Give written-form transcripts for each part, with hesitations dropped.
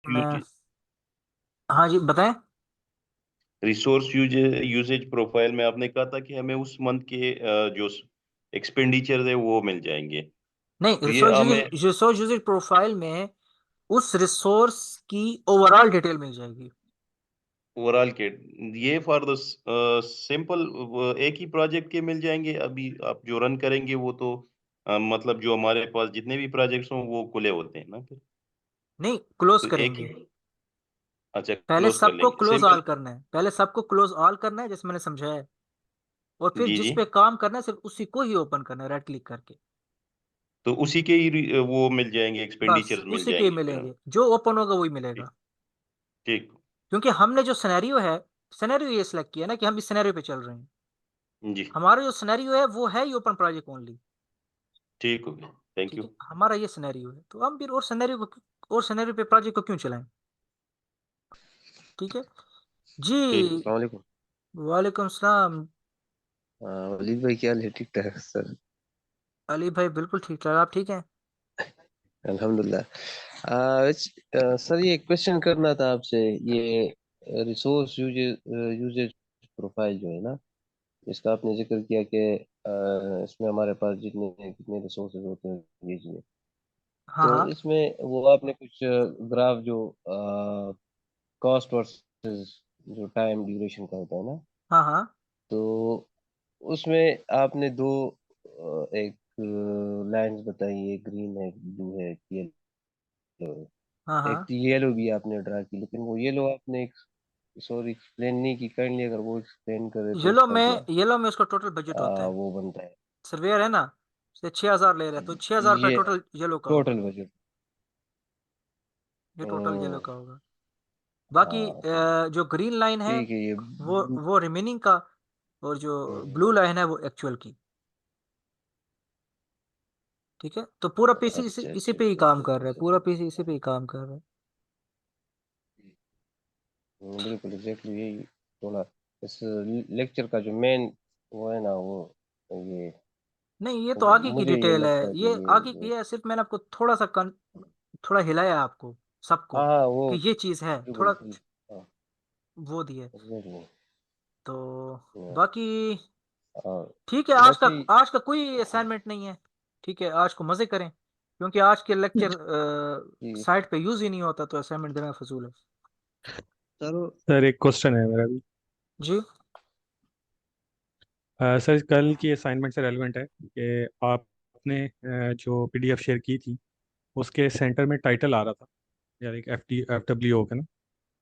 मैं, हाँ जी बताएं। रिसोर्स यूजेज प्रोफाइल में आपने कहा था कि हमें उस मंथ के जो एक्सपेंडिचर है वो मिल जाएंगे। नहीं, तो ये हमें रिसोर्स यूजेज प्रोफाइल में उस रिसोर्स की ओवरऑल डिटेल मिल जाएगी। ओवरऑल के ये फॉर द सिंपल एक ही प्रोजेक्ट के मिल जाएंगे। अभी आप जो रन करेंगे वो तो मतलब जो हमारे पास जितने भी प्रोजेक्ट्स हों वो खुले होते हैं ना फिर। नहीं, क्लोज तो एक करेंगे। ही, अच्छा पहले क्लोज कर सबको लेंगे क्लोज ऑल सिंपल। करना है, पहले सबको क्लोज ऑल करना है जैसे मैंने समझाया है। और फिर जी जिस जी। पे काम करना है सिर्फ उसी को ही ओपन करना है राइट क्लिक करके। तो उसी के ही वो मिल जाएंगे, बस एक्सपेंडिचर्स मिल उसी के ही जाएंगे फिर मिलेंगे, हमें। जो ओपन होगा वही ठीक। मिलेगा। ठीक। क्योंकि हमने जो सिनेरियो है, सिनेरियो ये सिलेक्ट किया ना कि हम इस सिनेरियो पे चल रहे हैं। जी। हमारा जो सिनेरियो है वो है ही ओपन प्रोजेक्ट ओनली। ठीक हो गया। थैंक ठीक यू। है, हमारा ये सिनेरियो है, तो हम फिर और सिनेरियो पे प्रोजेक्ट को क्यों चलाएं। ठीक है जी। ठीक। अस्सलाम वालेकुम। वालेकुम सलाम। वलीद भाई क्या हाल है? ठीक ठाक सर। अली भाई बिल्कुल ठीक ठाक, आप ठीक हैं? अल्हम्दुलिल्लाह। सर ये क्वेश्चन करना था आपसे। ये रिसोर्स यूजेज प्रोफाइल जो है ना, इसका आपने जिक्र किया कि इसमें हमारे पास जितने कितने रिसोर्सेज होते हैं यूज में। हाँ तो हाँ इसमें वो आपने कुछ ग्राफ जो कॉस्ट वर्सेस जो टाइम ड्यूरेशन का होता है ना, हाँ हाँ तो उसमें आपने दो एक लाइंस बताई, एक ग्रीन है, एक ब्लू है, एक येलो है। हाँ एक हाँ। तो येलो भी आपने ड्रा की, लेकिन वो येलो आपने एक सॉरी एक्सप्लेन नहीं की। काइंडली अगर वो एक्सप्लेन करे तो उसका क्या येलो में उसका टोटल बजट होता है। वो बनता है। सर्वेयर है ना, से 6,000 ले रहा है तो 6,000 रुपये ये टोटल येलो का होगा। Total budget. ये टोटल येलो का होगा। बाकी हाँ जो ग्रीन लाइन है ठीक है ये वो रिमेनिंग का, और जो ब्लू लाइन है वो एक्चुअल की। ठीक है, तो पूरा पीसी इसी अच्छा इसी अच्छा पे ही अच्छा काम अच्छा कर अच्छा रहा है, अच्छा पूरा अच्छा। पीसी इसी पे ही काम कर रहा है। बिल्कुल एग्जैक्टली यही। थोड़ा इस लेक्चर का जो मेन वो है ना, वो ये नहीं, ये तो आगे की मुझे ये डिटेल है। लगता है कि ये आगे की ये है, सिर्फ मैंने आपको थोड़ा हिलाया आपको सबको हाँ हाँ वो कि ये चीज है, बिल्कुल थोड़ा बिल्कुल, हाँ वो दिए। एग्जैक्टली। तो बाकी और ठीक है, बाकी आज का कोई असाइनमेंट नहीं है। ठीक है, आज को मजे करें, क्योंकि आज के लेक्चर ये साइट पे यूज ही नहीं होता, तो असाइनमेंट देना फजूल है। चलो। सर एक क्वेश्चन है मेरा भी। जी। सर कल की असाइनमेंट से रेलिवेंट है कि आपने जो पीडीएफ शेयर की थी उसके सेंटर में टाइटल आ रहा था, यार एक एफ डब्ल्यू ओ का ना,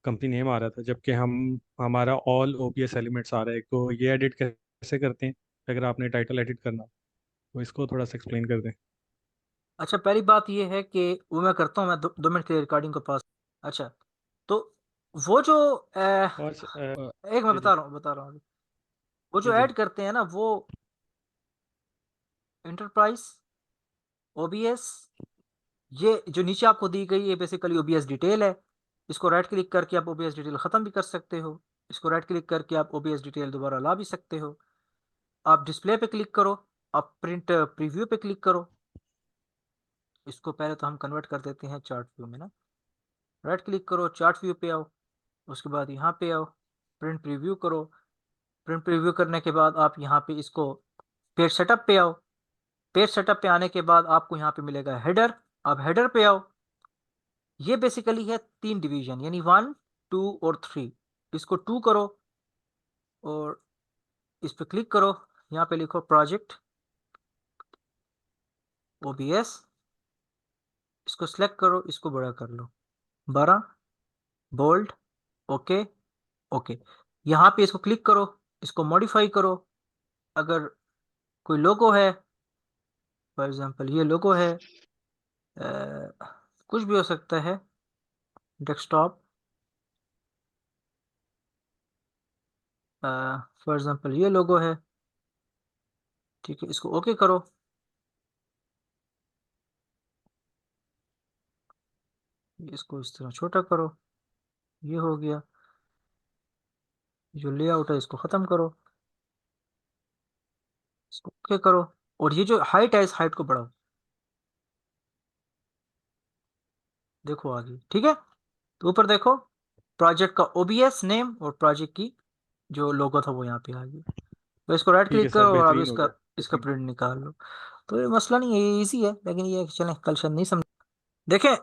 कंपनी नेम आ रहा था, जबकि हमारा ऑल ओपीएस एलिमेंट्स आ रहा है। तो ये एडिट कैसे करते हैं? अगर आपने टाइटल एडिट करना तो इसको थोड़ा सा एक्सप्लेन कर दें। अच्छा, पहली बात ये है कि वो मैं करता हूँ, मैं 2 मिनट के रिकॉर्डिंग को पास। अच्छा, तो वो जो और एक मैं जी जी बता रहा हूँ, वो जी जो जी। ऐड करते हैं ना, वो इंटरप्राइज ओबीएस, ये जो नीचे आपको दी गई है बेसिकली ओबीएस डिटेल है। इसको राइट क्लिक करके आप ओबीएस डिटेल खत्म भी कर सकते हो। इसको राइट क्लिक करके आप ओबीएस डिटेल दोबारा ला भी सकते हो। आप डिस्प्ले पे क्लिक करो, आप प्रिंट प्रीव्यू पे क्लिक करो। इसको पहले तो हम कन्वर्ट कर देते हैं चार्ट व्यू में ना। राइट क्लिक करो, चार्ट व्यू पे आओ, उसके बाद यहाँ पे आओ, प्रिंट प्रीव्यू करो। प्रिंट प्रीव्यू करने के बाद आप यहाँ पे इसको पेज सेटअप पे आओ। पेज सेटअप पे आने के बाद आपको यहाँ पे मिलेगा हेडर। आप हेडर पे आओ। ये बेसिकली है 3 डिवीजन, यानी 1, 2 और 3। इसको 2 करो और इस पे क्लिक करो। यहाँ पे लिखो प्रोजेक्ट ओबीएस। इसको सिलेक्ट करो, इसको बड़ा कर लो 12, बोल्ड, ओके, ओके। यहाँ पे इसको क्लिक करो, इसको मॉडिफाई करो। अगर कोई लोगो है, फॉर एग्जांपल ये लोगो है, कुछ भी हो सकता है, डेस्कटॉप, फॉर एग्जांपल ये लोगो है। ठीक है, इसको ओके करो। इसको इस तरह छोटा करो। ये हो गया। जो लेआउट है इसको खत्म करो, इसको ओके करो। और ये जो हाइट है, इस हाइट को बढ़ाओ। देखो आगे, ठीक है। तो ऊपर देखो प्रोजेक्ट का ओबीएस नेम और प्रोजेक्ट की जो लोगो था वो यहाँ पे आ गया। तो इसको राइट ठीक है क्लिक सर, करो और अब बेहतरीन हो इसका गया। इसका प्रिंट निकाल लो। तो ये मसला नहीं है, ये इजी है, लेकिन ये चलें कल शायद नहीं समझ। देखें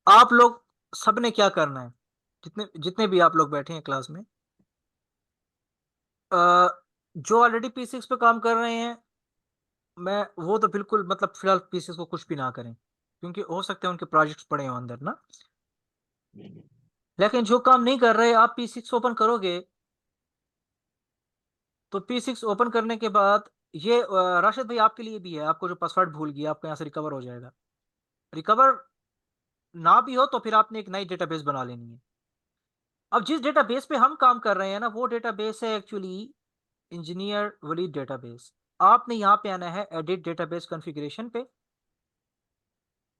आप लोग सब ने क्या करना है, जितने जितने भी आप लोग बैठे हैं क्लास में, जो ऑलरेडी P6 पे काम कर रहे हैं, मैं वो तो बिल्कुल मतलब फिलहाल P6 को कुछ भी ना करें, क्योंकि हो सकते हैं उनके प्रोजेक्ट्स पड़े हो अंदर ना। लेकिन जो काम नहीं कर रहे, आप P6 ओपन करोगे तो P6 ओपन करने के बाद ये राशिद भाई आपके लिए भी है, आपको जो पासवर्ड भूल गया आपको यहाँ से रिकवर हो जाएगा। रिकवर ना भी हो तो फिर आपने एक नई डेटाबेस बना लेनी है। अब जिस डेटाबेस पे हम काम कर रहे हैं ना, वो डेटाबेस है एक्चुअली इंजीनियर वलीद डेटाबेस। आपने यहाँ पे आना है एडिट डेटाबेस कॉन्फ़िगरेशन पे।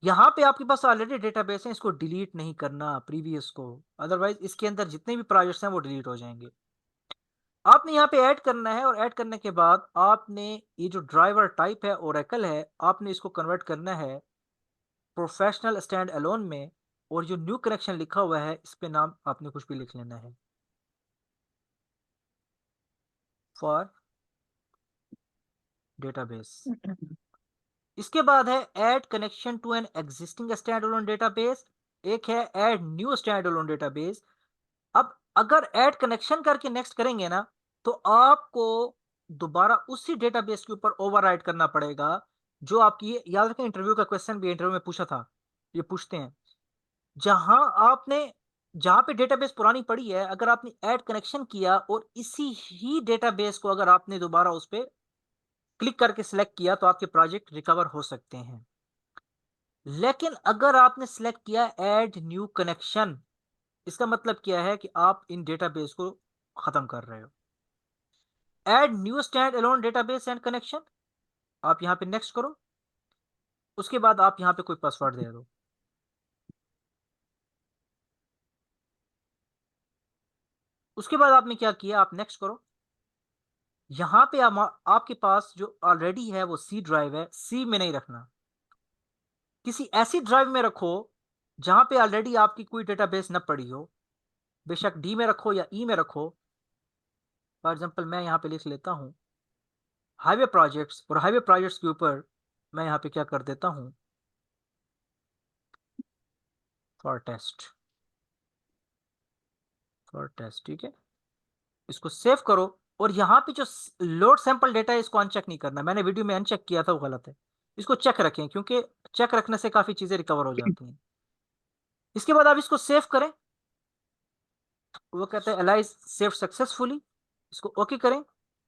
यहाँ पे आपके पास ऑलरेडी डेटाबेस है, इसको डिलीट नहीं करना प्रीवियस को, अदरवाइज इसके अंदर जितने भी प्रोजेक्ट्स हैं वो डिलीट हो जाएंगे। आपने यहाँ पे ऐड करना है, और ऐड करने के बाद आपने ये जो ड्राइवर टाइप है ओरेकल है, आपने इसको कन्वर्ट करना है प्रोफेशनल स्टैंड अलोन में। और जो न्यू कनेक्शन लिखा हुआ है इस पे नाम आपने कुछ भी लिख लेना है, फॉर डेटाबेस। इसके बाद है add connection to an existing standalone database, एक है add new standalone database. अब अगर ऐड कनेक्शन करके नेक्स्ट करेंगे ना, तो आपको दोबारा उसी डेटाबेस के ऊपर ओवरराइड करना पड़ेगा। जो आपकी, याद रखें इंटरव्यू का क्वेश्चन भी इंटरव्यू में पूछा था, ये पूछते हैं, जहां आपने जहां पे डेटाबेस पुरानी पड़ी है, अगर आपने ऐड कनेक्शन किया और इसी ही डेटाबेस को अगर आपने दोबारा उस पर क्लिक करके सिलेक्ट किया, तो आपके प्रोजेक्ट रिकवर हो सकते हैं। लेकिन अगर आपने सिलेक्ट किया ऐड न्यू कनेक्शन, इसका मतलब क्या है कि आप इन डेटाबेस को खत्म कर रहे हो। Add new standalone database and connection, आप यहां पे नेक्स्ट करो। उसके बाद आप यहां पे कोई पासवर्ड दे दो। उसके बाद आपने क्या किया, आप नेक्स्ट करो। यहां पे आपके पास जो ऑलरेडी है वो सी ड्राइव है, सी में नहीं रखना, किसी ऐसी ड्राइव में रखो जहां पे ऑलरेडी आपकी कोई डेटाबेस न पड़ी हो। बेशक डी में रखो या ई में रखो। फॉर एग्जांपल मैं यहां पे लिख लेता हूं हाईवे प्रोजेक्ट्स, और हाईवे प्रोजेक्ट्स के ऊपर मैं यहां पे क्या कर देता हूं, फॉर टेस्ट, फॉर टेस्ट, ठीक है। इसको सेव करो। और यहाँ पे जो लोड सैंपल डेटा है इसको अनचेक नहीं करना, मैंने वीडियो में अनचेक किया था वो गलत है। इसको चेक रखें, क्योंकि चेक रखने से काफी चीजें रिकवर हो जाती हैं। इसके बाद आप इसको सेव करें, वो कहते हैं एलाइज सेव सक्सेसफुली, इसको ओके करें।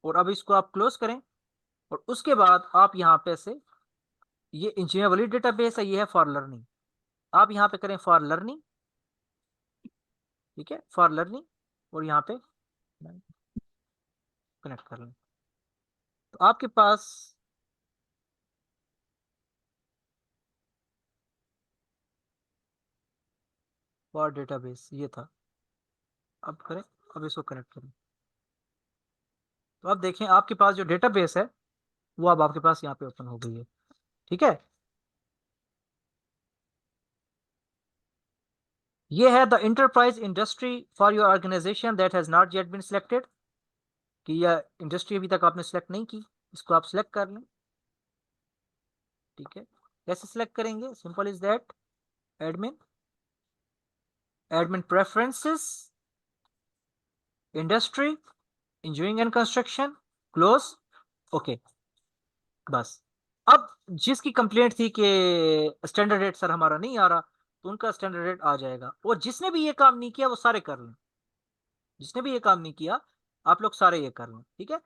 और अब इसको आप क्लोज करें। और उसके बाद आप यहाँ पे से, ये इंजीनियर वाली डेटाबेस है, ये है फॉर लर्निंग, आप यहाँ पे करें फॉर लर्निंग, ठीक है, फॉर लर्निंग। और यहाँ पे कनेक्ट कर लें, तो आपके पास फॉर डेटाबेस ये था। अब करें, अब इसको कनेक्ट करें, तो अब देखें आपके पास जो डेटाबेस है वो अब आपके पास यहाँ पे ओपन हो गई है, ठीक है। ये है the enterprise industry for your organisation that has not yet been selected, कि यह इंडस्ट्री अभी तक आपने सिलेक्ट नहीं की, इसको आप सिलेक्ट कर लें, ठीक है। कैसे सिलेक्ट करेंगे, simple is that, admin, admin preferences, industry, engineering and construction, close, okay, बस। अब जिसकी कंप्लेंट थी कि स्टैंडर्ड रेट सर हमारा नहीं आ रहा, तो उनका स्टैंडर्ड रेट आ जाएगा। और जिसने भी ये काम नहीं किया वो सारे कर लें, जिसने भी ये काम नहीं किया आप लोग सारे ये कर लें, ठीक है।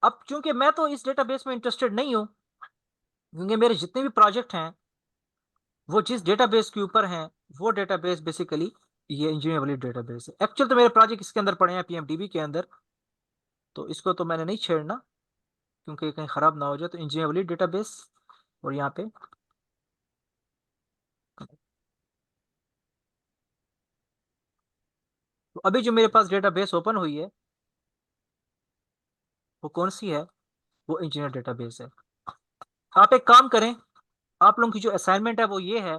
अब चूंकि मैं तो इस डेटाबेस में इंटरेस्टेड नहीं हूं, क्योंकि मेरे जितने भी प्रोजेक्ट हैं वो जिस डेटाबेस के ऊपर हैं, वो डेटाबेस बेसिकली ये इंजीनियर वाली डेटाबेस है। एक्चुअल तो मेरे प्रोजेक्ट इसके अंदर पड़े हैं पीएमडीबी के अंदर, तो इसको तो मैंने नहीं छेड़ना, क्योंकि कहीं खराब ना हो जाए। तो इंजीनियर वाली डेटाबेस, और यहाँ पे तो अभी जो मेरे पास डेटाबेस ओपन हुई है वो कौन सी है, वो इंजीनियर डेटाबेस है। आप एक काम करें, आप लोगों की जो असाइनमेंट है वो ये है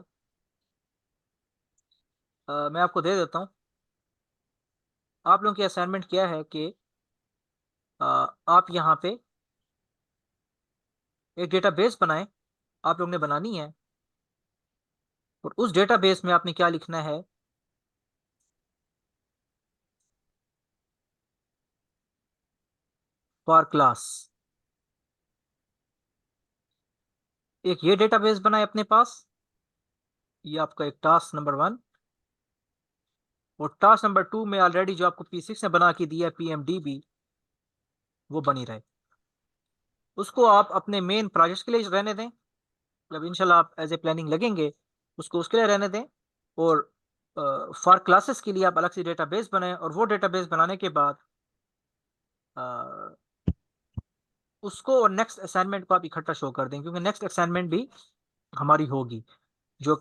मैं आपको दे देता हूँ। आप लोगों की असाइनमेंट क्या है कि आप यहाँ पे एक डेटाबेस बनाएं, आप लोग ने बनानी है, और उस डेटाबेस में आपने क्या लिखना है, फॉर क्लास। एक ये डेटाबेस बनाए अपने पास, ये आपका एक टास्क नंबर 1। और टास्क नंबर 2 में ऑलरेडी जो आपको P6 ने बना के दिया है PMDB, वो बनी रहे। उसको आप अपने मेन प्रोजेक्ट के लिए रहने दें, मतलब इंशाल्लाह आप एज ए प्लानिंग लगेंगे, उसको उसके लिए रहने दें। और फॉर क्लासेस के लिए आप अलग से डेटाबेस बनाएं, और वो डेटाबेस बनाने के बाद उसको और नेक्स्ट असाइनमेंट को आप इकट्ठा शो कर दें, क्योंकि नेक्स्ट असाइनमेंट भी हमारी होगी जो कि